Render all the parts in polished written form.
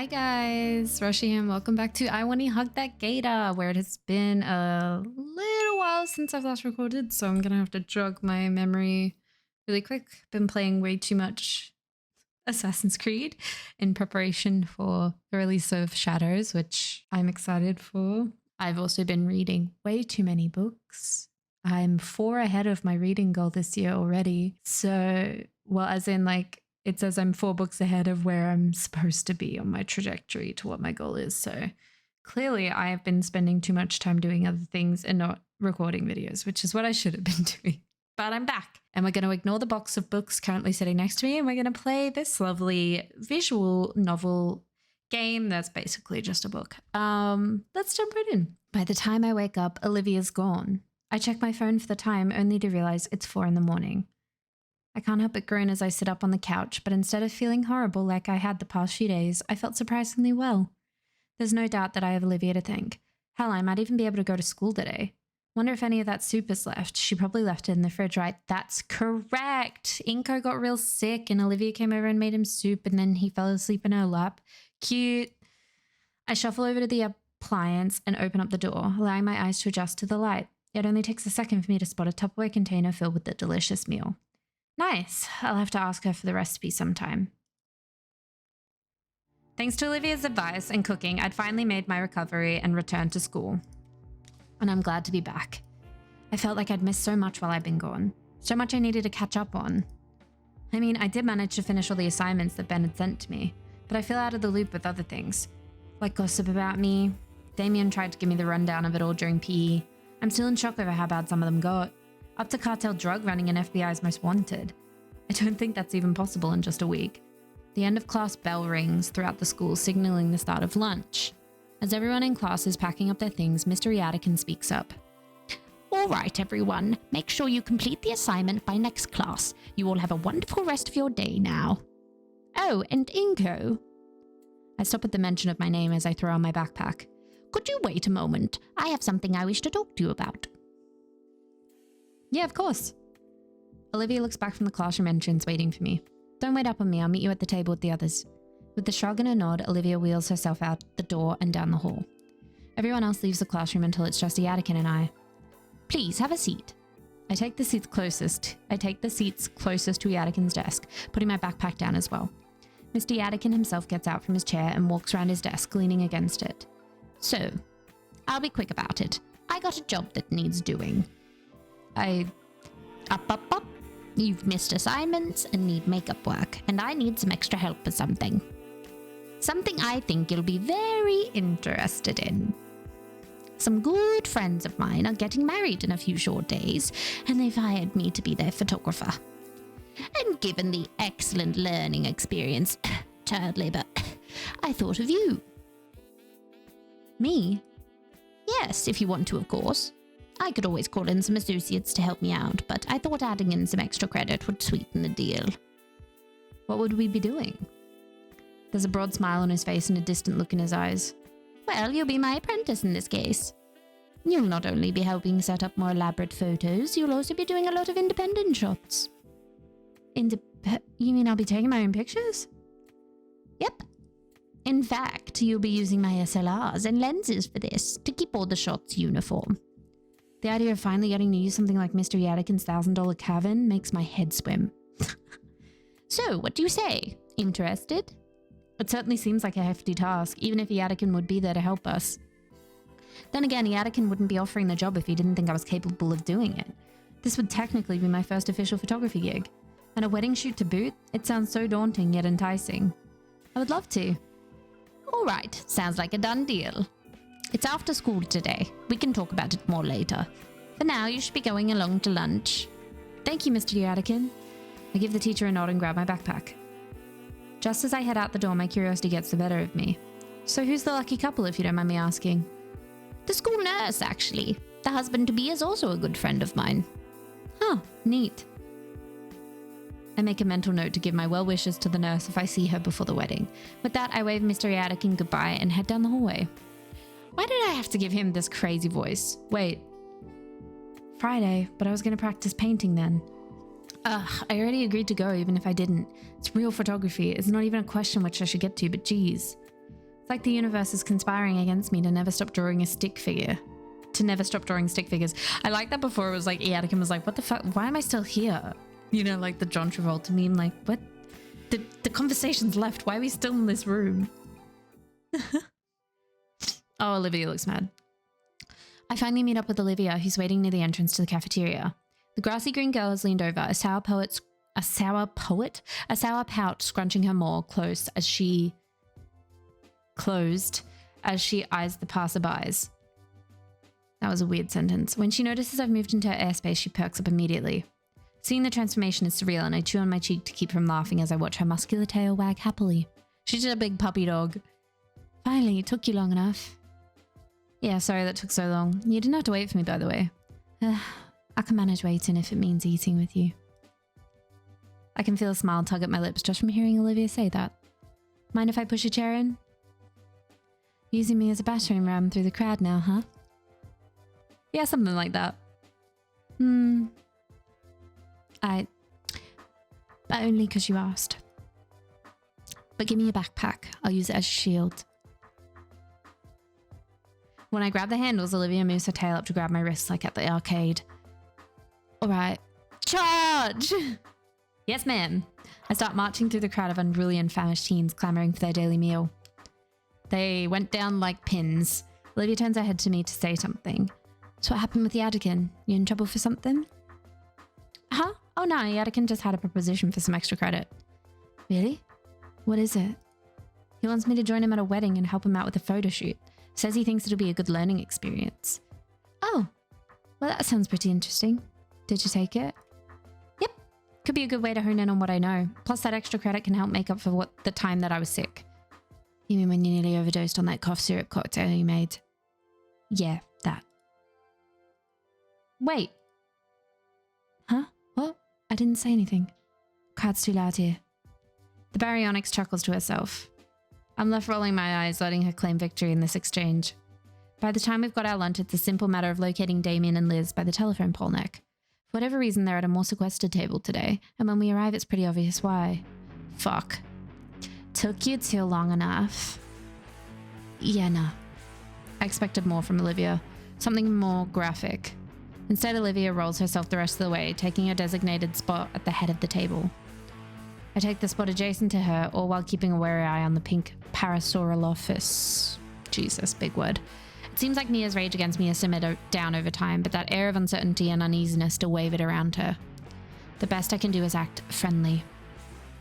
Hi guys, Roshi and welcome back to I Wani Hug That Gator, where it has been a little while since I've last recorded, so I'm gonna have to jog my memory really quick. Been playing way too much Assassin's Creed in preparation for the release of Shadows, which I'm excited for. I've also been reading way too many books. I'm 4 ahead of my reading goal this year already. So, well, as in like, it says I'm 4 books ahead of where I'm supposed to be on my trajectory to what my goal is. So clearly I have been spending too much time doing other things and not recording videos, which is what I should have been doing. But I'm back and we're going to ignore the box of books currently sitting next to me and we're going to play this lovely visual novel game that's basically just a book. Let's jump right in. By the time I wake up, Olivia's gone. I check my phone for the time only to realize it's 4 in the morning. I can't help but groan as I sit up on the couch, but instead of feeling horrible like I had the past few days, I felt surprisingly well. There's no doubt that I have Olivia to thank. Hell, I might even be able to go to school today. Wonder if any of that soup is left. She probably left it in the fridge, right? That's correct. Inco got real sick and Olivia came over and made him soup and then he fell asleep in her lap. Cute. I shuffle over to the appliance and open up the door, allowing my eyes to adjust to the light. It only takes a second for me to spot a Tupperware container filled with the delicious meal. Nice. I'll have to ask her for the recipe sometime. Thanks to Olivia's advice and cooking, I'd finally made my recovery and returned to school. And I'm glad to be back. I felt like I'd missed so much while I'd been gone. So much I needed to catch up on. I mean, I did manage to finish all the assignments that Ben had sent to me, but I feel out of the loop with other things. Like gossip about me. Damien tried to give me the rundown of it all during PE. I'm still in shock over how bad some of them got. Up to cartel drug running and FBI's most wanted. I don't think that's even possible in just a week. The end of class bell rings throughout the school, signaling the start of lunch. As everyone in class is packing up their things, Mr. Yadikin speaks up. All right, everyone. Make sure you complete the assignment by next class. You all have a wonderful rest of your day now. Oh, and Inco. I stop at the mention of my name as I throw on my backpack. Could you wait a moment? I have something I wish to talk to you about. Yeah, of course. Olivia looks back from the classroom entrance, waiting for me. Don't wait up on me, I'll meet you at the table with the others. With a shrug and a nod, Olivia wheels herself out the door and down the hall. Everyone else leaves the classroom until it's just Yadikin and I. Please, have a seat. I take the seats closest to Yadikin's desk, putting my backpack down as well. Mr. Yadikin himself gets out from his chair and walks around his desk, leaning against it. So, I'll be quick about it. I got a job that needs doing. Up. You've missed assignments and need makeup work, and I need some extra help with something. Something I think you'll be very interested in. Some good friends of mine are getting married in a few short days, and they've hired me to be their photographer. And given the excellent learning experience, child labor, I thought of you. Me? Yes, if you want to, of course. I could always call in some associates to help me out, but I thought adding in some extra credit would sweeten the deal. What would we be doing? There's a broad smile on his face and a distant look in his eyes. Well, you'll be my apprentice in this case. You'll not only be helping set up more elaborate photos, you'll also be doing a lot of independent shots. You mean I'll be taking my own pictures? Yep. In fact, you'll be using my SLRs and lenses for this, to keep all the shots uniform. The idea of finally getting to use something like Mr. Yadikin's $1,000 Cavan makes my head swim. So, what do you say? Interested? It certainly seems like a hefty task, even if Yadikin would be there to help us. Then again, Yadikin wouldn't be offering the job if he didn't think I was capable of doing it. This would technically be my first official photography gig. And a wedding shoot to boot? It sounds so daunting yet enticing. I would love to. All right, sounds like a done deal. It's after school today. We can talk about it more later. For now, you should be going along to lunch. Thank you, Mr. Yadikin. I give the teacher a nod and grab my backpack. Just as I head out the door, my curiosity gets the better of me. So who's the lucky couple, if you don't mind me asking? The school nurse, actually. The husband-to-be is also a good friend of mine. Huh, neat. I make a mental note to give my well wishes to the nurse if I see her before the wedding. With that, I wave Mr. Yadikin goodbye and head down the hallway. Why did I have to give him this crazy voice? Wait. Friday, but I was going to practice painting then. I already agreed to go even if I didn't. It's real photography. It's not even a question which I should get to, but geez. It's like the universe is conspiring against me to never stop drawing a stick figure. To never stop drawing stick figures. I like that before. It was like, Anakin was like, what the fuck? Why am I still here? You know, like the John Travolta meme. Like, what? The conversation's left. Why are we still in this room? Oh, Olivia looks mad. I finally meet up with Olivia, who's waiting near the entrance to the cafeteria. The grassy green girl has leaned over, a sour pout scrunching her maw closed as she eyes the passerbys. That was a weird sentence. When she notices I've moved into her airspace, she perks up immediately. Seeing the transformation is surreal, and I chew on my cheek to keep from laughing as I watch her muscular tail wag happily. She's just a big puppy dog. Finally, it took you long enough. Yeah, sorry that took so long. You didn't have to wait for me, by the way. I can manage waiting if it means eating with you. I can feel a smile tug at my lips just from hearing Olivia say that. Mind if I push a chair in? Using me as a battering ram through the crowd now, huh? Yeah, something like that. Only because you asked. But give me your backpack. I'll use it as a shield. When I grab the handles, Olivia moves her tail up to grab my wrists like at the arcade. All right. Charge! Yes, ma'am. I start marching through the crowd of unruly and famished teens clamoring for their daily meal. They went down like pins. Olivia turns her head to me to say something. So what happened with the Yadigan? You in trouble for something? Huh? Oh no, Yadigan just had a proposition for some extra credit. Really? What is it? He wants me to join him at a wedding and help him out with a photo shoot. Says he thinks it'll be a good learning experience. Oh, well that sounds pretty interesting. Did you take it? Yep. Could be a good way to hone in on what I know. Plus that extra credit can help make up for the time that I was sick. You mean when you nearly overdosed on that cough syrup cocktail you made? Yeah, that. Wait. Huh? What? I didn't say anything. Crowd's too loud here. The baryonyx chuckles to herself. I'm left rolling my eyes, letting her claim victory in this exchange. By the time we've got our lunch, it's a simple matter of locating Damien and Liz by the telephone pole neck. For whatever reason, they're at a more sequestered table today, and when we arrive, it's pretty obvious why. Fuck. Took you too long enough. Yeah, nah. I expected more from Olivia. Something more graphic. Instead, Olivia rolls herself the rest of the way, taking her designated spot at the head of the table. I take the spot adjacent to her, all while keeping a wary eye on the pink Parasaurolophus. Jesus, big word. It seems like Mia's rage against me has simmered down over time, but that air of uncertainty and uneasiness still wavered around her. The best I can do is act friendly.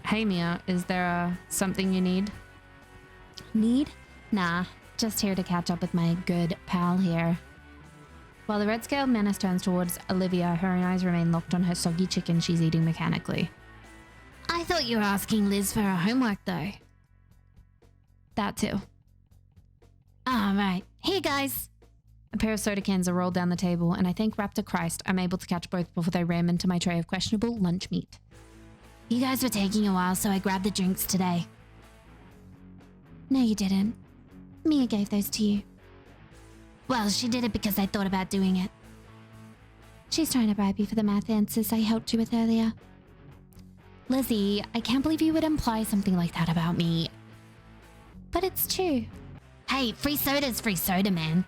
Hey Mia, is there something you need? Need? Nah, just here to catch up with my good pal here. While the red-scaled menace turns towards Olivia, her eyes remain locked on her soggy chicken she's eating mechanically. I thought you were asking Liz for her homework, though. That too. All right, here guys. A pair of soda cans are rolled down the table, and I thank Raptor Christ I'm able to catch both before they ram into my tray of questionable lunch meat. You guys were taking a while, so I grabbed the drinks today. No, you didn't. Mia gave those to you. Well, she did it because I thought about doing it. She's trying to bribe you for the math answers I helped you with earlier. Lizzie, I can't believe you would imply something like that about me. But it's true. Hey, free soda's free soda, man.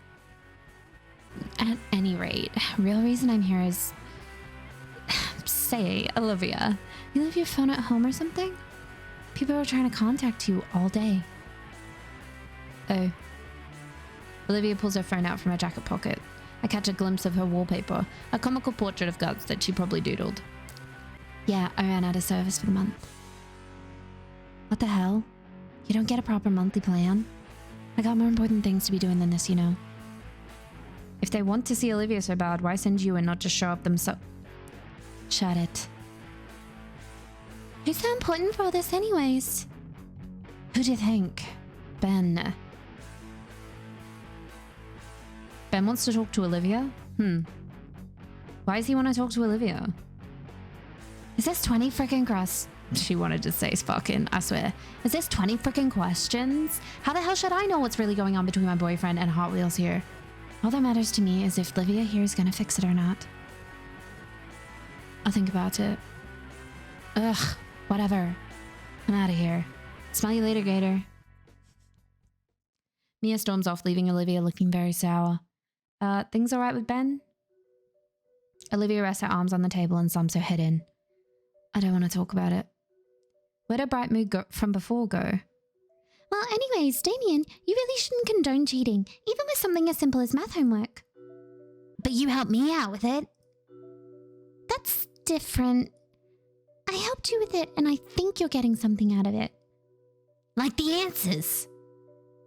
At any rate, real reason I'm here is... Say, Olivia, you leave your phone at home or something? People are trying to contact you all day. Oh. Olivia pulls her phone out from her jacket pocket. I catch a glimpse of her wallpaper, a comical portrait of Guts that she probably doodled. Yeah, I ran out of service for the month. What the hell? You don't get a proper monthly plan? I got more important things to be doing than this, you know. If they want to see Olivia so bad, why send you and not just show up themselves? Shut it. Who's so important for all this anyways? Who do you think? Ben. Ben wants to talk to Olivia? Why does he want to talk to Olivia? Is this 20 freaking cross? She wanted to say fucking, I swear. Is this 20 freaking questions? How the hell should I know what's really going on between my boyfriend and Hot Wheels here? All that matters to me is if Olivia here is gonna fix it or not. I'll think about it. Ugh, whatever. I'm out of here. Smell you later, Gator. Mia storms off, leaving Olivia looking very sour. Things all right with Ben? Olivia rests her arms on the table and slumps her head in. I don't want to talk about it. Where'd her bright mood from before go? Well, anyways, Damien, you really shouldn't condone cheating, even with something as simple as math homework. But you helped me out with it. That's different. I helped you with it, and I think you're getting something out of it. Like the answers.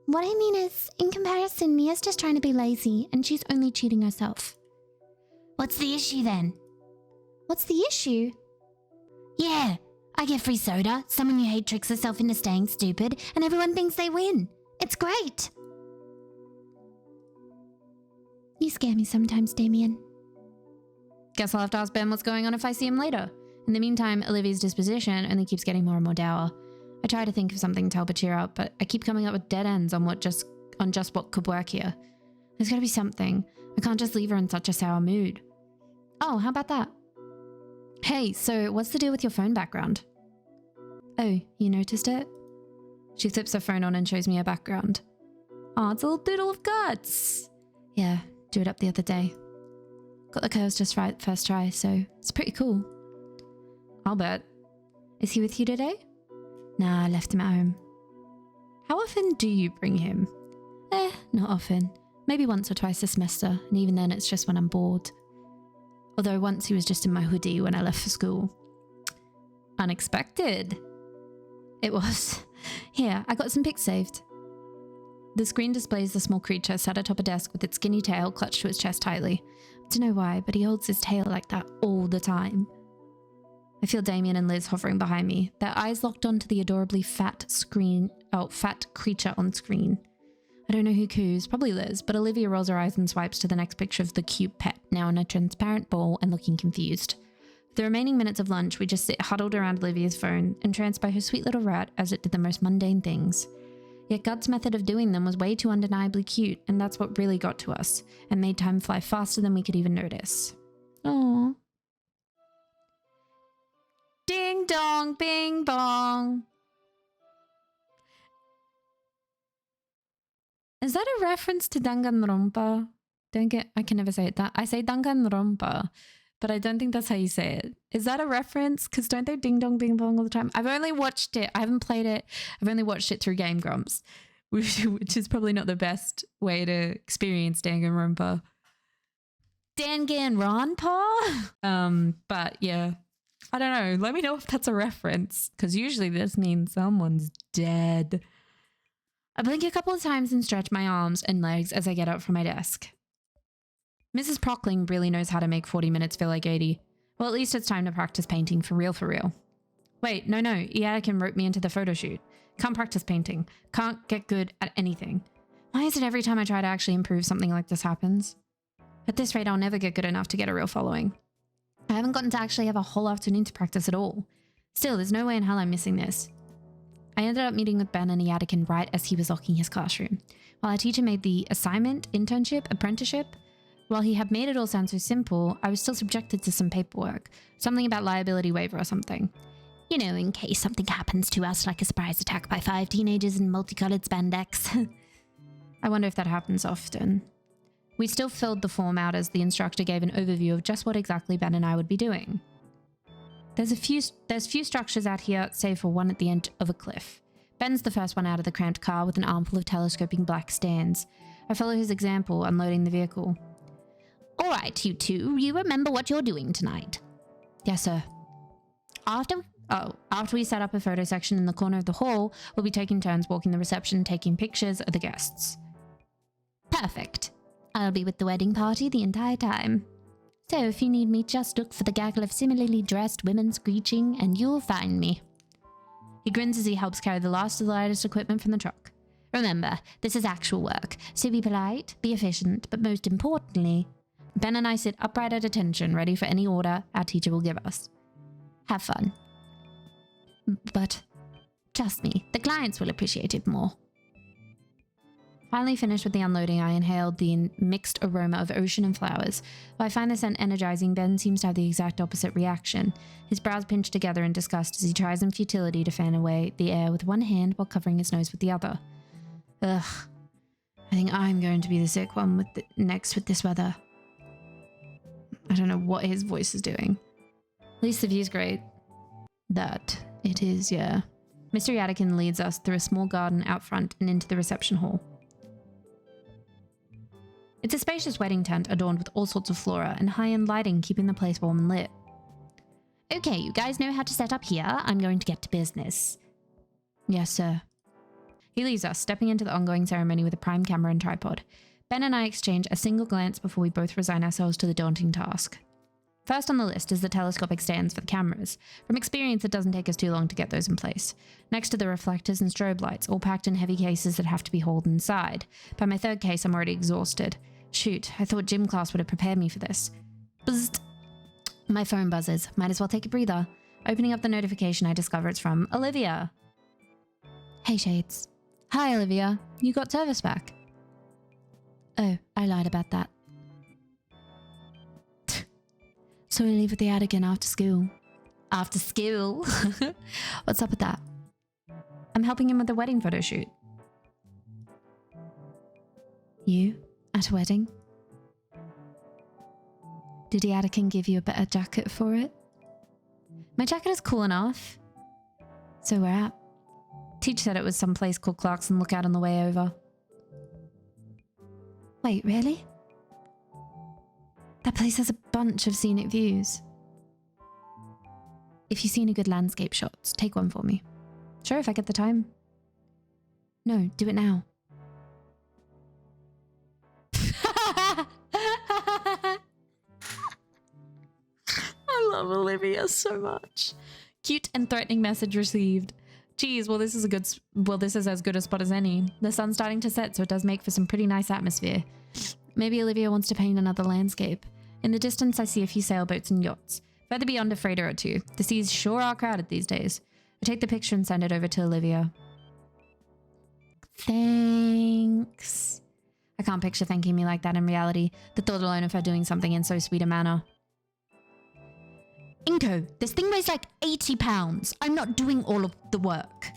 What I mean is, in comparison, Mia's just trying to be lazy, and she's only cheating herself. What's the issue then? What's the issue? Yeah, I get free soda, someone you hate tricks herself into staying stupid, and everyone thinks they win. It's great. You scare me sometimes, Damien. Guess I'll have to ask Ben what's going on if I see him later. In the meantime, Olivia's disposition only keeps getting more and more dour. I try to think of something to help her cheer up, but I keep coming up with dead ends on just what could work here. There's gotta be something. I can't just leave her in such a sour mood. Oh, how about that? Hey, so what's the deal with your phone background? Oh, you noticed it? She flips her phone on and shows me her background. Oh, it's a little doodle of guts. Yeah, drew it up the other day. Got the curves just right first try, so it's pretty cool. I'll bet. Is he with you today? Nah, I left him at home. How often do you bring him? Not often. Maybe once or twice a semester, and even then it's just when I'm bored. Although once he was just in my hoodie when I left for school. Unexpected. It was. Here, I got some pics saved. The screen displays the small creature sat atop a desk with its skinny tail clutched to its chest tightly. I don't know why, but he holds his tail like that all the time. I feel Damien and Liz hovering behind me, their eyes locked onto the adorably fat creature on screen. I don't know who coos, probably Liz, but Olivia rolls her eyes and swipes to the next picture of the cute pet, now in a transparent ball and looking confused. For the remaining minutes of lunch, we just sit huddled around Olivia's phone, entranced by her sweet little rat as it did the most mundane things. Yet God's method of doing them was way too undeniably cute, and that's what really got to us, and made time fly faster than we could even notice. Aww. Ding dong, bing bong. Is that a reference to Danganronpa? I can never say it. I say Danganronpa, but I don't think that's how you say it. Is that a reference? Because don't they ding dong bing bong all the time? I've only watched it. I haven't played it. I've only watched it through Game Grumps, which is probably not the best way to experience Danganronpa. Danganronpa? But yeah, I don't know. Let me know if that's a reference, because usually this means someone's dead. I blink a couple of times and stretch my arms and legs as I get up from my desk. Mrs. Prockling really knows how to make 40 minutes feel like 80. Well, at least it's time to practice painting for real, for real. Wait, no, Iadakin wrote me into the photo shoot. Can't practice painting. Can't get good at anything. Why is it every time I try to actually improve something like this happens? At this rate, I'll never get good enough to get a real following. I haven't gotten to actually have a whole afternoon to practice at all. Still, there's no way in hell I'm missing this. I ended up meeting with Ben and Iadakin right as he was locking his classroom. While our teacher made the assignment, internship, apprenticeship, while he had made it all sound so simple, I was still subjected to some paperwork. Something about liability waiver or something. You know, in case something happens to us, like a surprise attack by 5 teenagers in multicolored spandex. I wonder if that happens often. We still filled the form out as the instructor gave an overview of just what exactly Ben and I would be doing. There's few structures out here, save for one at the end of a cliff. Ben's the first one out of the cramped car with an armful of telescoping black stands. I follow his example, unloading the vehicle. All right, you two, you remember what you're doing tonight? Yes, sir. After we set up a photo section in the corner of the hall, we'll be taking turns walking the reception and taking pictures of the guests. Perfect. I'll be with the wedding party the entire time. So if you need me, just look for the gaggle of similarly dressed women screeching and you'll find me. He grins as he helps carry the last of the lightest equipment from the truck. Remember, this is actual work, so be polite, be efficient, but most importantly, Ben and I sit upright at attention, ready for any order our teacher will give us. Have fun. But trust me, the clients will appreciate it more. Finally finished with the unloading, I inhaled the mixed aroma of ocean and flowers. While I find the scent energizing, Ben seems to have the exact opposite reaction. His brows pinch together in disgust as he tries in futility to fan away the air with one hand while covering his nose with the other. Ugh. I think I'm going to be the sick one with next with this weather. I don't know what his voice is doing. At least the view's great. That it is, yeah. Mr. Yadikin leads us through a small garden out front and into the reception hall. It's a spacious wedding tent adorned with all sorts of flora and high-end lighting keeping the place warm and lit. Okay, you guys know how to set up here. I'm going to get to business. Yes, sir. He leaves us, stepping into the ongoing ceremony with a prime camera and tripod. Ben and I exchange a single glance before we both resign ourselves to the daunting task. First on the list is the telescopic stands for the cameras. From experience, it doesn't take us too long to get those in place. Next are the reflectors and strobe lights, all packed in heavy cases that have to be hauled inside. By my third case, I'm already exhausted. Shoot, I thought gym class would have prepared me for this. Buzzed. My phone buzzes. Might as well take a breather. Opening up the notification, I discover it's from Olivia. Hey, Shades. Hi, Olivia. You got service back. Oh, I lied about that. So we leave with the Adigan after school. After school? What's up with that? I'm helping him with the wedding photo shoot. You? At a wedding? Did the Adigan give you a better jacket for it? My jacket is cool enough. So we're at. Teach said it was some place called Clarkson Lookout on the way over. Wait, really? That place has a bunch of scenic views. If you've seen a good landscape shots, take one for me. Sure, if I get the time. No, do it now. I love Olivia so much. Cute and threatening message received. Geez, well this is as good a spot as any. The sun's starting to set, so it does make for some pretty nice atmosphere. Maybe Olivia wants to paint another landscape. In the distance, I see a few sailboats and yachts. Further beyond, a freighter or two. The seas sure are crowded these days. I take the picture and send it over to Olivia. Thanks. I can't picture thanking me like that in reality. The thought alone of her doing something in so sweet a manner. Inco, this thing weighs like 80 pounds. I'm not doing all of the work.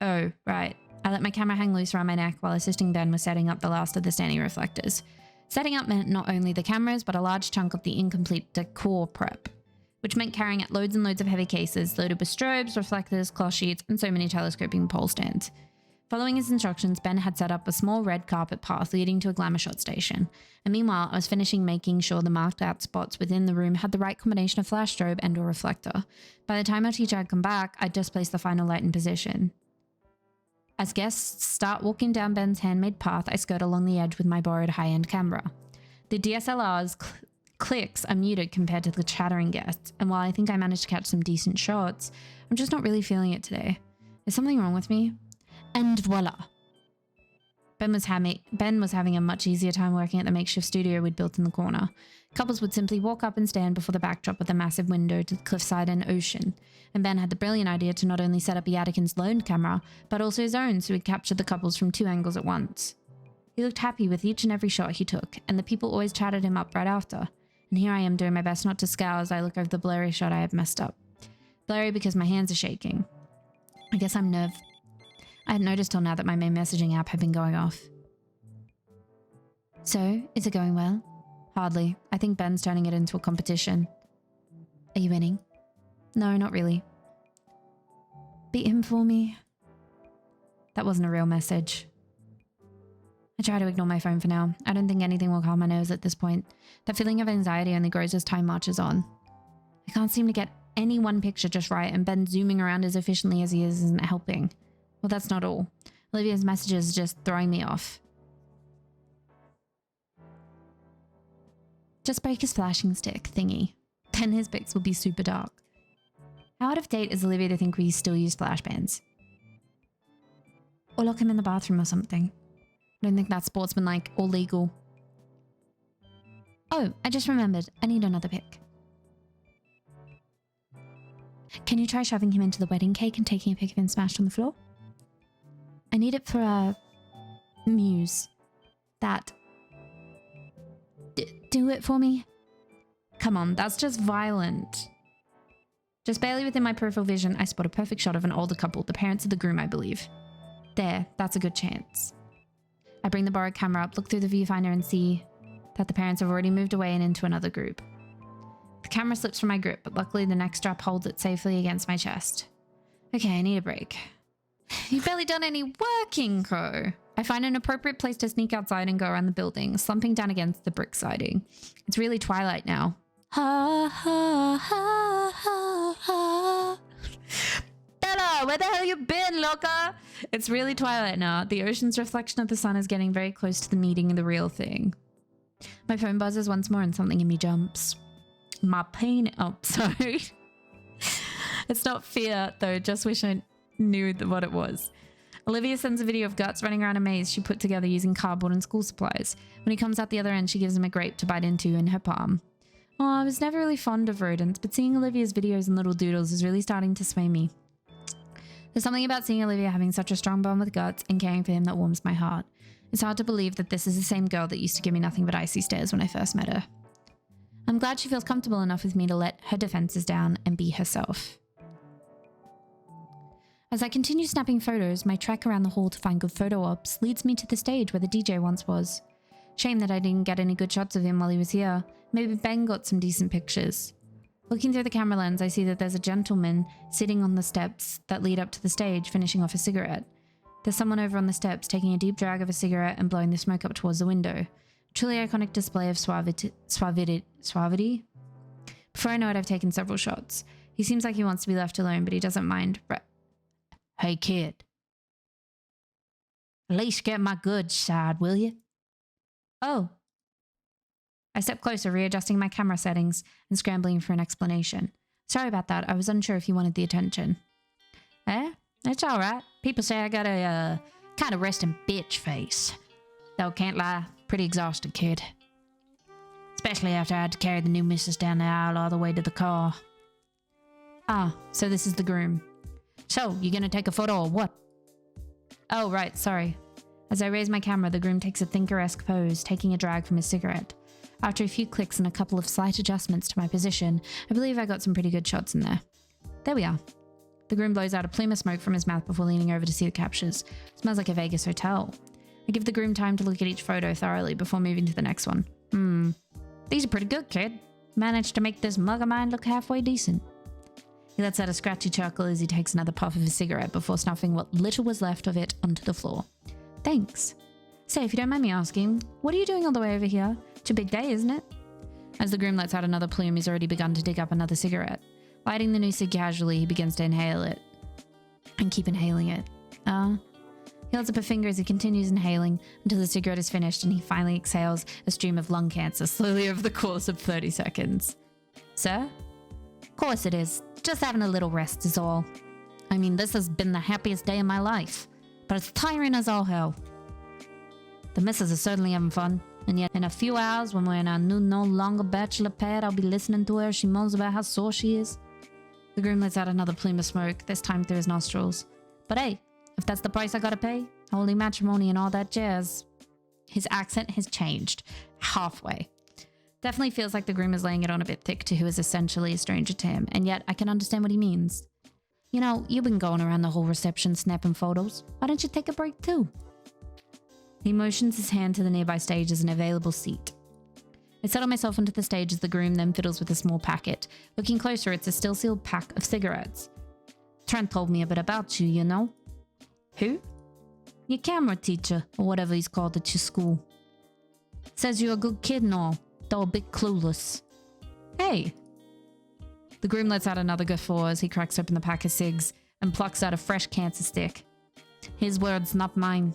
Oh, right. I let my camera hang loose around my neck while assisting Ben with setting up the last of the standing reflectors. Setting up meant not only the cameras, but a large chunk of the incomplete decor prep, which meant carrying out loads and loads of heavy cases loaded with strobes, reflectors, cloth sheets, and so many telescoping pole stands. Following his instructions, Ben had set up a small red carpet path leading to a glamour shot station, and meanwhile I was finishing making sure the marked out spots within the room had the right combination of flash strobe and or reflector. By the time our teacher had come back, I'd just placed the final light in position. As guests start walking down Ben's handmade path, I skirt along the edge with my borrowed high-end camera. The DSLR's clicks are muted compared to the chattering guests, and while I think I managed to catch some decent shots, I'm just not really feeling it today. Is something wrong with me? And voila. Ben was having a much easier time working at the makeshift studio we'd built in the corner. Couples would simply walk up and stand before the backdrop of the massive window to the cliffside and ocean, and Ben had the brilliant idea to not only set up Yadikin's loaned camera, but also his own so he'd capture the couples from 2 angles at once. He looked happy with each and every shot he took, and the people always chatted him up right after. And here I am doing my best not to scowl as I look over the blurry shot I had messed up. Blurry because my hands are shaking. I guess I'm nervous. I hadn't noticed till now that my main messaging app had been going off. So, is it going well? Hardly. I think Ben's turning it into a competition. Are you winning? No, not really. Beat him for me. That wasn't a real message. I try to ignore my phone for now. I don't think anything will calm my nerves at this point. That feeling of anxiety only grows as time marches on. I can't seem to get any one picture just right, and Ben zooming around as efficiently as he is isn't helping. Well, that's not all. Olivia's messages are just throwing me off. Just break his flashing stick thingy. Then his pics will be super dark. How out of date is Olivia to think we still use flashbands? Or lock him in the bathroom or something. I don't think that's sportsmanlike or legal. Oh, I just remembered. I need another pic. Can you try shoving him into the wedding cake and taking a pic of him smashed on the floor? I need it for a muse. That. Do it for me? Come on, that's just violent. Just barely within my peripheral vision, I spot a perfect shot of an older couple, the parents of the groom, I believe. There, that's a good chance. I bring the borrowed camera up, look through the viewfinder and see that the parents have already moved away and into another group. The camera slips from my grip, but luckily the neck strap holds it safely against my chest. Okay, I need a break. You've barely done any work, Inco. I find an appropriate place to sneak outside and go around the building, slumping down against the brick siding. It's really twilight now. Ha ha ha ha ha. Bella, where the hell you been, loca? It's really twilight now. The ocean's reflection of the sun is getting very close to the meeting the real thing. My phone buzzes once more and something in me jumps. My pain. Oh, sorry. It's not fear, though. Just wish I knew what it was. Olivia sends a video of Guts running around a maze she put together using cardboard and school supplies. When he comes out the other end, she gives him a grape to bite into in her palm. Oh, I was never really fond of rodents, but seeing Olivia's videos and little doodles is really starting to sway me. There's something about seeing Olivia having such a strong bond with Guts and caring for him that warms my heart. It's hard to believe that this is the same girl that used to give me nothing but icy stares when I first met her. I'm glad she feels comfortable enough with me to let her defenses down and be herself. As I continue snapping photos, my trek around the hall to find good photo ops leads me to the stage where the DJ once was. Shame that I didn't get any good shots of him while he was here. Maybe Ben got some decent pictures. Looking through the camera lens, I see that there's a gentleman sitting on the steps that lead up to the stage, finishing off a cigarette. There's someone over on the steps taking a deep drag of a cigarette and blowing the smoke up towards the window. Truly iconic display of suavity. Before I know it, I've taken several shots. He seems like he wants to be left alone, but he doesn't mind. Hey, kid. At least get my good side, will you? Oh. I step closer, readjusting my camera settings and scrambling for an explanation. Sorry about that. I was unsure if you wanted the attention. It's all right. People say I got a kind of resting bitch face. Though can't lie, pretty exhausted, kid. Especially after I had to carry the new missus down the aisle all the way to the car. Ah, so this is the groom. So, you gonna take a photo or what? Oh, right, sorry. As I raise my camera, the groom takes a thinker-esque pose, taking a drag from his cigarette. After a few clicks and a couple of slight adjustments to my position, I believe I got some pretty good shots in there. There we are. The groom blows out a plume of smoke from his mouth before leaning over to see the captures. Smells like a Vegas hotel. I give the groom time to look at each photo thoroughly before moving to the next one. These are pretty good, kid. Managed to make this mug of mine look halfway decent. He lets out a scratchy chuckle as he takes another puff of his cigarette before snuffing what little was left of it onto the floor. Thanks. Say, if you don't mind me asking, what are you doing all the way over here? It's a big day, isn't it? As the groom lets out another plume, he's already begun to dig up another cigarette. Lighting the new cig casually, he begins to inhale it. And keep inhaling it. He holds up a finger as he continues inhaling until the cigarette is finished and he finally exhales a stream of lung cancer slowly over the course of 30 seconds. Sir? Of course it is. Just having a little rest is all. I mean, this has been the happiest day of my life, but it's tiring as all hell. The missus is certainly having fun, and yet in a few hours when we're in our new no longer bachelor pad, I'll be listening to her as she moans about how sore she is. The groom lets out another plume of smoke, this time through his nostrils. But hey, if that's the price I gotta pay, holy matrimony and all that jazz. His accent has changed halfway. Definitely feels like the groom is laying it on a bit thick to who is essentially a stranger to him, and yet I can understand what he means. You know, you've been going around the whole reception snapping photos. Why don't you take a break too? He motions his hand to the nearby stage as an available seat. I settle myself onto the stage as the groom then fiddles with a small packet. Looking closer, it's a still sealed pack of cigarettes. Trent told me a bit about you, you know. Who? Your camera teacher, or whatever he's called at your school. Says you're a good kid and all, though a bit clueless. Hey! The groom lets out another guffaw as he cracks open the pack of cigs and plucks out a fresh cancer stick. His words, not mine.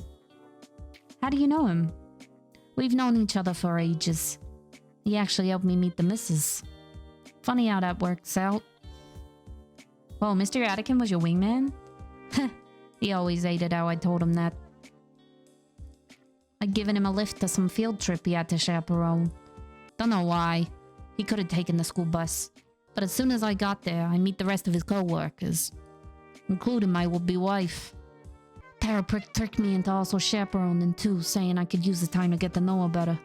How do you know him? We've known each other for ages. He actually helped me meet the missus. Funny how that works out. Well, Mr. Attican was your wingman? He always hated how I told him that. I'd given him a lift to some field trip he had to chaperone. Don't know why. He could have taken the school bus. But as soon as I got there, I meet the rest of his co-workers, including my would-be wife. Tara Prick tricked me into also chaperoning too, saying I could use the time to get to know her better.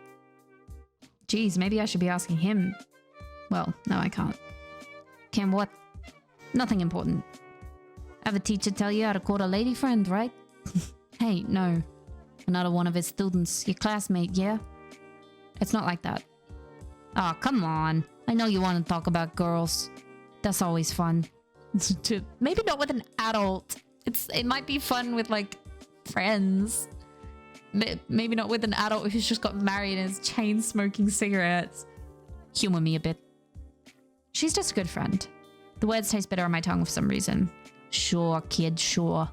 Geez, maybe I should be asking him. Well, no, I can't. Can what? Nothing important. Have a teacher tell you how to court a lady friend, right? Hey, no. Another one of his students. Your classmate, yeah? It's not like that. Oh, come on. I know you want to talk about girls. That's always fun. Maybe not with an adult. It might be fun with, like, friends. Maybe not with an adult who's just got married and is chain smoking cigarettes. Humor me a bit. She's just a good friend. The words taste better on my tongue for some reason. Sure, kid, sure.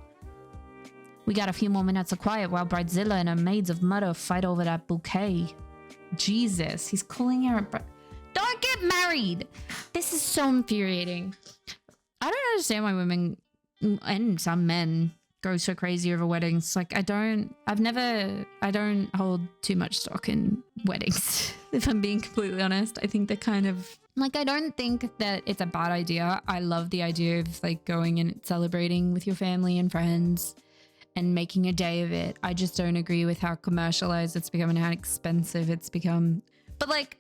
We got a few more minutes of quiet while Bridezilla and her maids of murder fight over that bouquet. Jesus, he's calling her a Don't get married! This is so infuriating. I don't understand why women and some men go so crazy over weddings. Like, I don't hold too much stock in weddings, if I'm being completely honest. I think they're kind of, like, I don't think that it's a bad idea. I love the idea of, like, going and celebrating with your family and friends and making a day of it. I just don't agree with how commercialized it's become and how expensive it's become. But, like,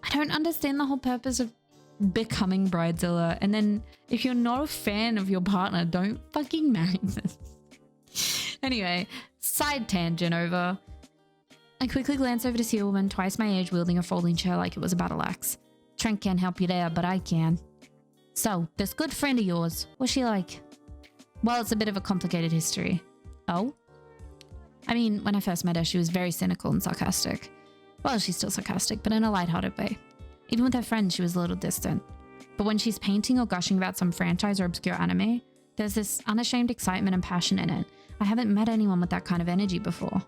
I don't understand the whole purpose of becoming Bridezilla. And then if you're not a fan of your partner, don't fucking marry them. Anyway, side tangent over. I quickly glance over to see a woman twice my age wielding a folding chair like it was a battle axe. Trent can't help you there, but I can. So, this good friend of yours, what's she like? Well, it's a bit of a complicated history. Oh? I mean, when I first met her, she was very cynical and sarcastic. Well, she's still sarcastic, but in a lighthearted way. Even with her friends, she was a little distant. But when she's painting or gushing about some franchise or obscure anime, there's this unashamed excitement and passion in it. I haven't met anyone with that kind of energy before.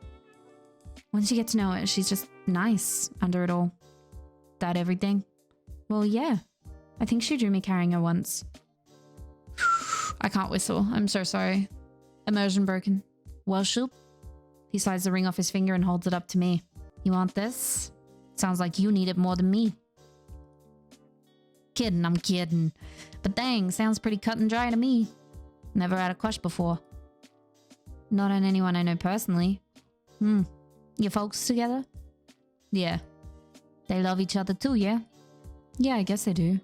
Once you get to know her, she's just nice under it all. That everything? Well, yeah. I think she drew me carrying her once. I can't whistle. I'm so sorry. Immersion broken. Well, shoot. He slides the ring off his finger and holds it up to me. You want this? Sounds like you need it more than me. Kidding, I'm kidding. But dang, sounds pretty cut and dry to me. Never had a crush before. Not on anyone I know personally. Your folks together? Yeah. They love each other too, yeah? Yeah, I guess they do.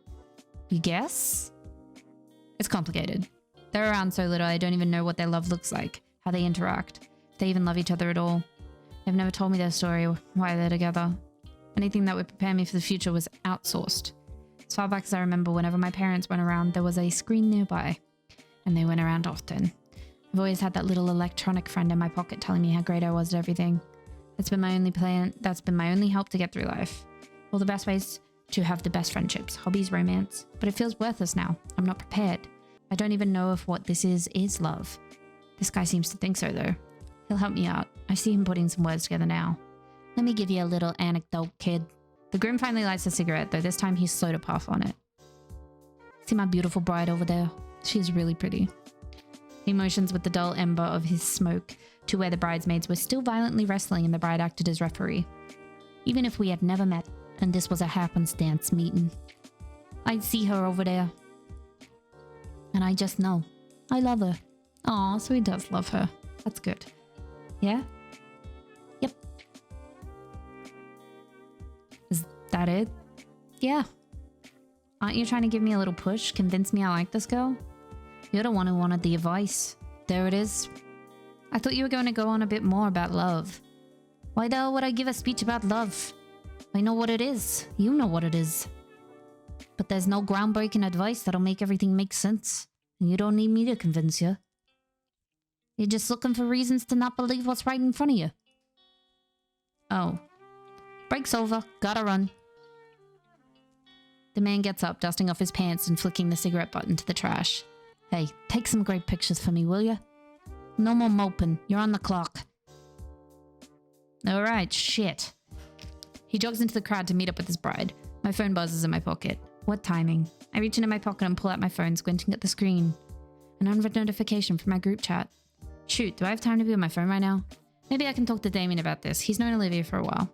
You guess? It's complicated. They're around so little I don't even know what their love looks like, how they interact, if they even love each other at all. They've never told me their story or why they're together. Anything that would prepare me for the future was outsourced. As far back as I remember, whenever my parents went around, there was a screen nearby, and they went around often. I've always had that little electronic friend in my pocket telling me how great I was at everything. That's been my only help to get through life. All the best ways to have the best friendships, hobbies, romance. But it feels worthless now. I'm not prepared. I don't even know if what this is love. This guy seems to think so, though. He'll help me out. I see him putting some words together now. Let me give you a little anecdote, kid. The groom finally lights a cigarette, though this time he's slow to puff on it. See my beautiful bride over there? She's really pretty. He motions with the dull ember of his smoke to where the bridesmaids were still violently wrestling and the bride acted as referee. Even if we had never met, and this was a happenstance meeting, I'd see her over there. And I just know. I love her. Aw, so he does love her. That's good. Yeah? Yep. Is that it? Yeah. Aren't you trying to give me a little push? Convince me I like this girl? You're the one who wanted the advice. There it is. I thought you were going to go on a bit more about love. Why the hell would I give a speech about love? I know what it is. You know what it is. But there's no groundbreaking advice that'll make everything make sense. And you don't need me to convince you. You're just looking for reasons to not believe what's right in front of you. Oh. Break's over. Gotta run. The man gets up, dusting off his pants and flicking the cigarette butt into the trash. Hey, take some great pictures for me, will ya? No more moping. You're on the clock. Alright, shit. He jogs into the crowd to meet up with his bride. My phone buzzes in my pocket. What timing? I reach into my pocket and pull out my phone, squinting at the screen. An unread notification from my group chat. Shoot, do I have time to be on my phone right now? Maybe I can talk to Damien about this. He's known Olivia for a while.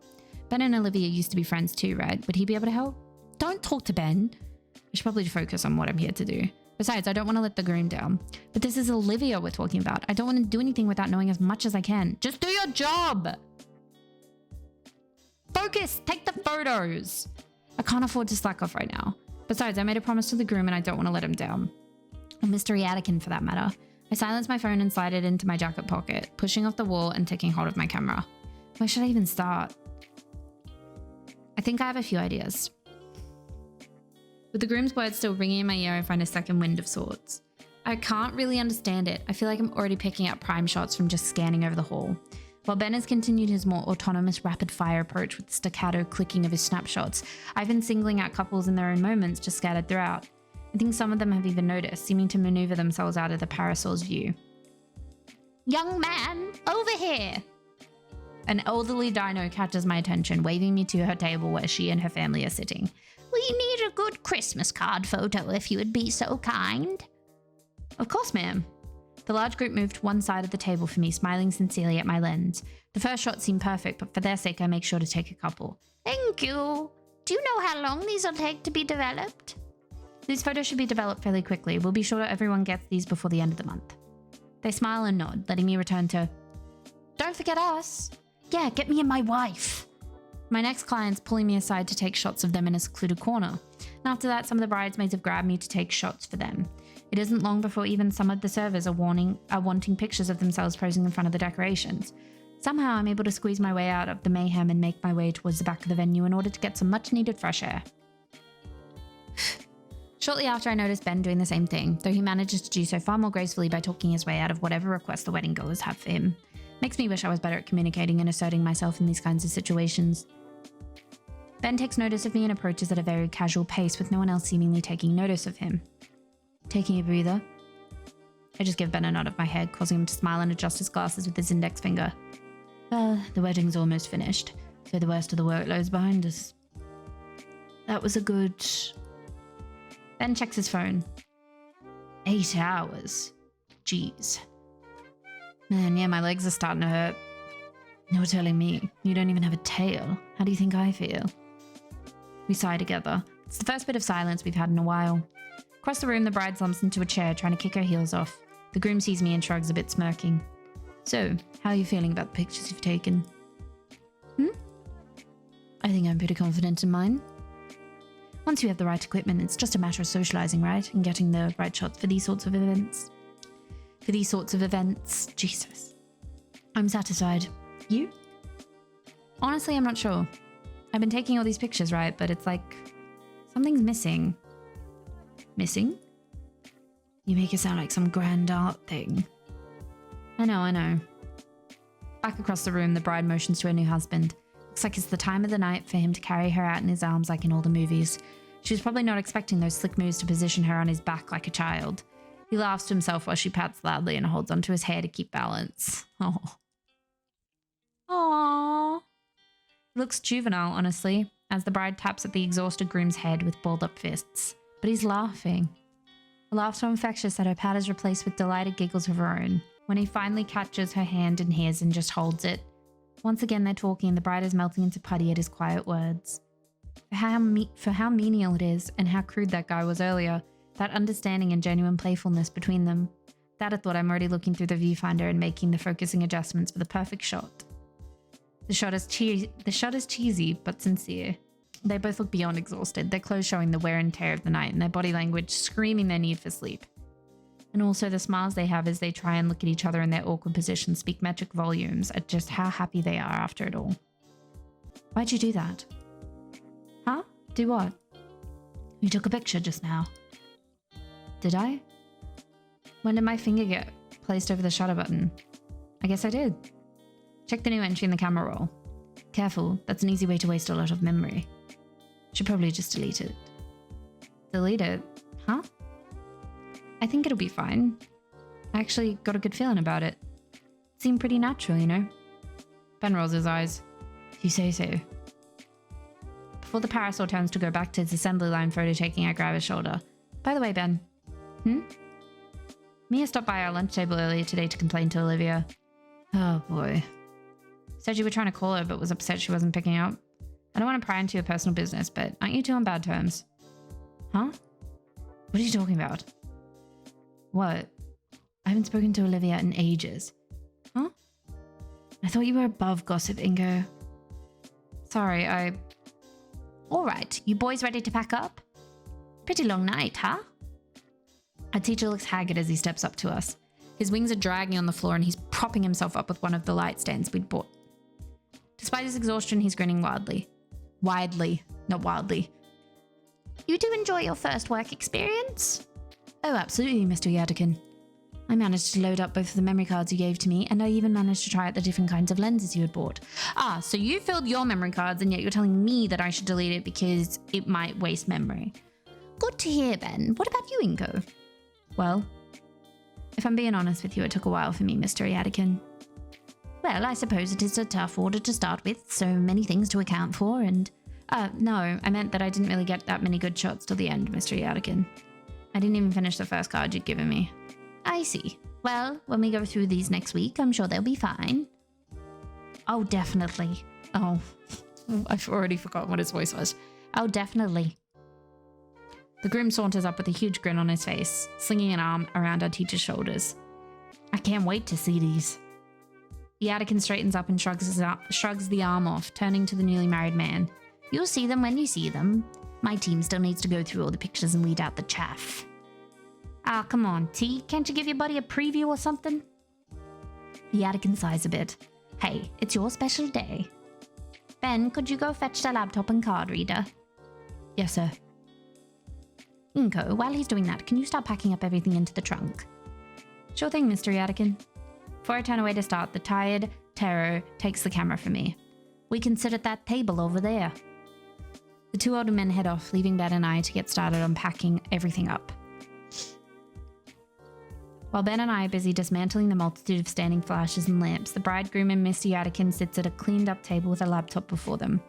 Ben and Olivia used to be friends too, right? Would he be able to help? Don't talk to Ben. I should probably focus on what I'm here to do. Besides, I don't want to let the groom down. But this is Olivia we're talking about. I don't want to do anything without knowing as much as I can. Just do your job! Focus! Take the photos! I can't afford to slack off right now. Besides, I made a promise to the groom and I don't want to let him down. Or Mr. Yadikin for that matter. I silenced my phone and slid it into my jacket pocket, pushing off the wall and taking hold of my camera. Where should I even start? I think I have a few ideas. With the groom's words still ringing in my ear, I find a second wind of sorts. I can't really understand it. I feel like I'm already picking up prime shots from just scanning over the hall. While Ben has continued his more autonomous rapid-fire approach with the staccato clicking of his snapshots, I've been singling out couples in their own moments just scattered throughout. I think some of them have even noticed, seeming to maneuver themselves out of the parasol's view. Young man, over here! An elderly DINO catches my attention, waving me to her table where she and her family are sitting. We need a good Christmas card photo if you would be so kind. Of course, ma'am. The large group moved to one side of the table for me, smiling sincerely at my lens. The first shot seemed perfect, but for their sake I make sure to take a couple. Thank you. Do you know how long these will take to be developed? These photos should be developed fairly quickly. We'll be sure that everyone gets these before the end of the month. They smile and nod, letting me return to, don't forget us. Yeah, get me and my wife. My next client's pulling me aside to take shots of them in a secluded corner. And after that, some of the bridesmaids have grabbed me to take shots for them. It isn't long before even some of the servers are wanting pictures of themselves posing in front of the decorations. Somehow I'm able to squeeze my way out of the mayhem and make my way towards the back of the venue in order to get some much needed fresh air. Shortly after, I noticed Ben doing the same thing, though he manages to do so far more gracefully by talking his way out of whatever request the wedding goers have for him. Makes me wish I was better at communicating and asserting myself in these kinds of situations. Ben takes notice of me and approaches at a very casual pace, with no one else seemingly taking notice of him. Taking a breather, I just give Ben a nod of my head, causing him to smile and adjust his glasses with his index finger. Well, the wedding's almost finished, so the worst of the workload's behind us. That was a good... Ben checks his phone. 8 hours. Jeez. Man, yeah, my legs are starting to hurt. You're telling me you don't even have a tail. How do you think I feel? We sigh together. It's the first bit of silence we've had in a while. Across the room, the bride slumps into a chair, trying to kick her heels off. The groom sees me and shrugs a bit, smirking. So, how are you feeling about the pictures you've taken? I think I'm pretty confident in mine. Once you have the right equipment, it's just a matter of socializing, right? And getting the right shots for these sorts of events. Jesus. I'm satisfied. You? Honestly, I'm not sure. I've been taking all these pictures, right? But it's like, something's missing. Missing? You make it sound like some grand art thing. I know. Back across the room, the bride motions to her new husband. Looks like it's the time of the night for him to carry her out in his arms like in all the movies. She was probably not expecting those slick moves to position her on his back like a child. He laughs to himself while she pats loudly and holds onto his hair to keep balance. Oh. Aww. It looks juvenile, honestly, as the bride taps at the exhausted groom's head with balled up fists. But he's laughing. A laugh so infectious that her pat is replaced with delighted giggles of her own. When he finally catches her hand in his and just holds it. Once again, they're talking and the bride is melting into putty at his quiet words. For how menial it is and how crude that guy was earlier, that understanding and genuine playfulness between them. That I thought I'm already looking through the viewfinder and making the focusing adjustments for the perfect shot. The shot is cheesy, but sincere. They both look beyond exhausted, their clothes showing the wear and tear of the night and their body language screaming their need for sleep. And also the smiles they have as they try and look at each other in their awkward positions speak metric volumes at just how happy they are after it all. Why'd you do that? Huh? Do what? You took a picture just now. Did I? When did my finger get placed over the shutter button? I guess I did. Check the new entry in the camera roll. Careful, that's an easy way to waste a lot of memory. Should probably just delete it. Delete it? Huh? I think it'll be fine. I actually got a good feeling about it. It seemed pretty natural, you know? Ben rolls his eyes. If you say so. Before the parasol turns to go back to his assembly line photo taking, I grab his shoulder. By the way, Ben. Mia stopped by our lunch table earlier today to complain to Olivia. Oh boy. Said you were trying to call her but was upset she wasn't picking up. I don't want to pry into your personal business, but aren't you two on bad terms? Huh? What are you talking about? What? I haven't spoken to Olivia in ages. Huh? I thought you were above gossip, Inco. Sorry, Alright, you boys ready to pack up? Pretty long night, huh? Our teacher looks haggard as he steps up to us. His wings are dragging on the floor and he's propping himself up with one of the light stands we'd bought. Despite his exhaustion, he's grinning widely. Widely, not wildly. You do enjoy your first work experience? Oh, absolutely, Mr. Yadikin. I managed to load up both of the memory cards you gave to me, and I even managed to try out the different kinds of lenses you had bought. Ah, so you filled your memory cards, and yet you're telling me that I should delete it because it might waste memory. Good to hear, Ben. What about you, Inco? Well, if I'm being honest with you, it took a while for me, Mr. Yadikin. Well, I suppose it is a tough order to start with, so many things to account for, and... No, I meant that I didn't really get that many good shots till the end, Mr. Yadikin. I didn't even finish the first card you'd given me. I see. Well, when we go through these next week, I'm sure they'll be fine. Oh, definitely. Oh, I've already forgotten what his voice was. Oh, definitely. The groom saunters up with a huge grin on his face, slinging an arm around our teacher's shoulders. I can't wait to see these. The Yadikin straightens up and shrugs the arm off, turning to the newly married man. You'll see them when you see them. My team still needs to go through all the pictures and weed out the chaff. Ah, come on, T. Can't you give your buddy a preview or something? The Yadikin sighs a bit. Hey, it's your special day. Ben, could you go fetch the laptop and card reader? Yes, sir. Inco, while he's doing that, can you start packing up everything into the trunk? Sure thing, Mr. Yadikin. Before I turn away to start, the tired Taro takes the camera from me. We can sit at that table over there. The two older men head off, leaving Ben and I to get started on packing everything up. While Ben and I are busy dismantling the multitude of standing flashes and lamps, the bridegroom and Mr. Yadikin sits at a cleaned up table with a laptop before them.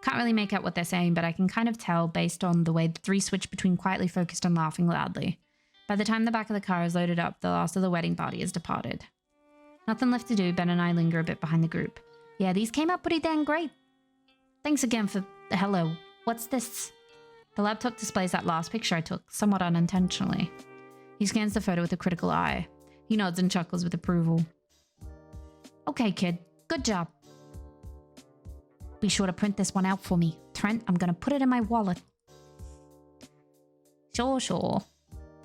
Can't really make out what they're saying, but I can kind of tell based on the way the three switch between quietly focused and laughing loudly. By the time the back of the car is loaded up, the last of the wedding party has departed. Nothing left to do, Ben and I linger a bit behind the group. Yeah, these came out pretty dang great. Thanks again for... Hello, what's this? The laptop displays that last picture I took, somewhat unintentionally. He scans the photo with a critical eye. He nods and chuckles with approval. Okay, kid. Good job. Be sure to print this one out for me. Trent, I'm gonna put it in my wallet. Sure.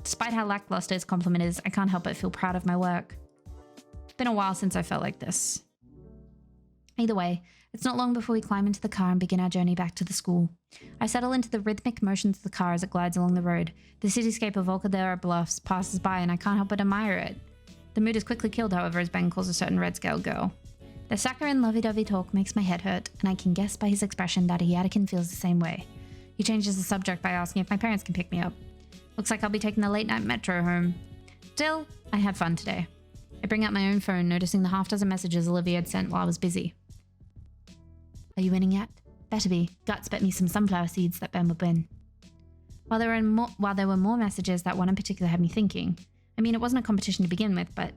Despite how lackluster his compliment is, I can't help but feel proud of my work. It's been a while since I felt like this. Either way, it's not long before we climb into the car and begin our journey back to the school. I settle into the rhythmic motions of the car as it glides along the road. The cityscape of Volcadera Bluffs passes by and I can't help but admire it. The mood is quickly killed, however, as Ben calls a certain red-scale girl. Their saccharine lovey-dovey talk makes my head hurt, and I can guess by his expression that Yadikin feels the same way. He changes the subject by asking if my parents can pick me up. Looks like I'll be taking the late-night metro home. Still, I had fun today. I bring out my own phone, noticing the half-dozen messages Olivia had sent while I was busy. Are you winning yet? Better be. Guts bet me some sunflower seeds that Ben would win. While there were more messages, that one in particular had me thinking. I mean, it wasn't a competition to begin with, but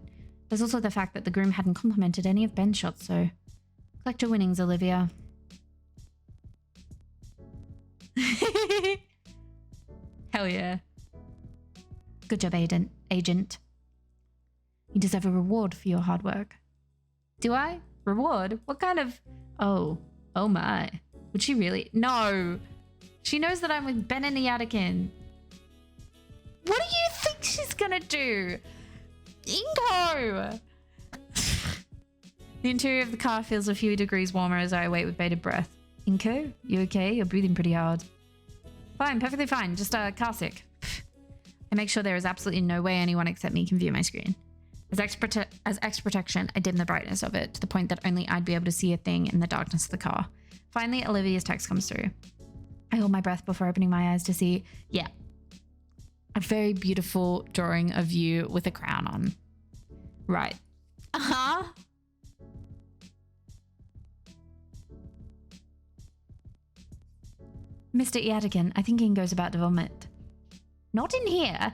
there's also the fact that the groom hadn't complimented any of Ben's shots, so... Collect your winnings, Olivia. Hell yeah. Good job, agent. You deserve a reward for your hard work. Do I? Reward? What kind of... Oh my. Would she really? No. She knows that I'm with Ben and Yadikin. What do you think she's gonna do? Inco! The interior of the car feels a few degrees warmer as I await with bated breath. Inco, you okay? You're breathing pretty hard. Fine, perfectly fine. Just car sick. I make sure there is absolutely no way anyone except me can view my screen. As extra protection, I dim the brightness of it to the point that only I'd be able to see a thing in the darkness of the car. Finally, Olivia's text comes through. I hold my breath before opening my eyes to see, a very beautiful drawing of you with a crown on. Right. Uh-huh. Mr. Yadikin, I think Inco's about to vomit. Not in here.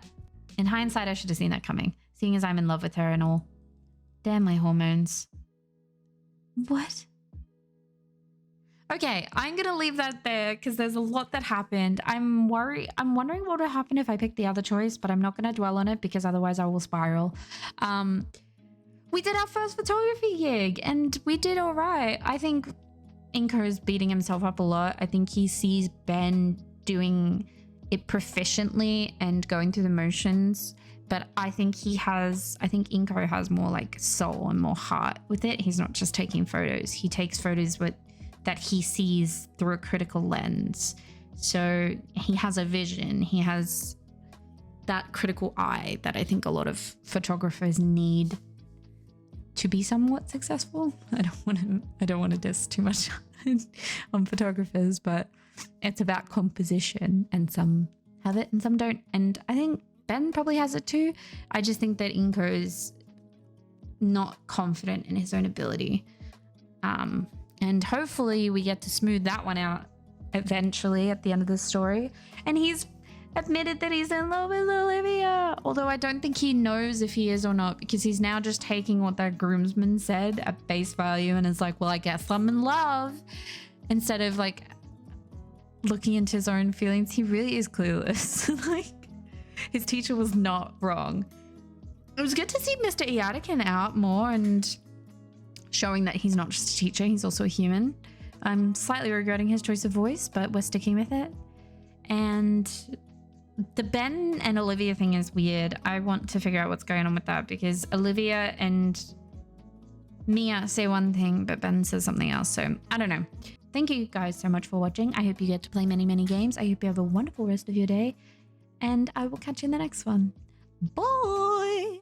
In hindsight, I should have seen that coming, seeing as I'm in love with her and all. Damn my hormones. What? Okay, I'm gonna leave that there because there's a lot that happened. I'm wondering what would happen if I picked the other choice, but I'm not gonna dwell on it because otherwise I will spiral. We did our first photography gig and we did all right. I think Inco is beating himself up a lot. I think he sees Ben doing it proficiently and going through the motions but I think Inco has more like soul and more heart with it. He's not just taking photos. He takes photos that he sees through a critical lens. So he has a vision. He has that critical eye that I think a lot of photographers need to be somewhat successful. I don't want to diss too much on photographers, but it's about composition, and some have it and some don't. And I think Ben probably has it too. I just think that Inco is not confident in his own ability. And hopefully we get to smooth that one out eventually at the end of the story. And he's admitted that he's in love with Olivia, although I don't think he knows if he is or not, because he's now just taking what that groomsman said at face value and is like, well, I guess I'm in love, instead of like looking into his own feelings. He really is clueless. Like, his teacher was not wrong. It was good to see Mr. Eadikin out more and showing that he's not just a teacher, he's also a human. I'm slightly regretting his choice of voice, but we're sticking with it. And the Ben and Olivia thing is weird. I want to figure out what's going on with that, because Olivia and Mia say one thing, but Ben says something else. So I don't know. Thank you guys so much for watching. I hope you get to play many, many games. I hope you have a wonderful rest of your day, and I will catch you in the next one. Bye.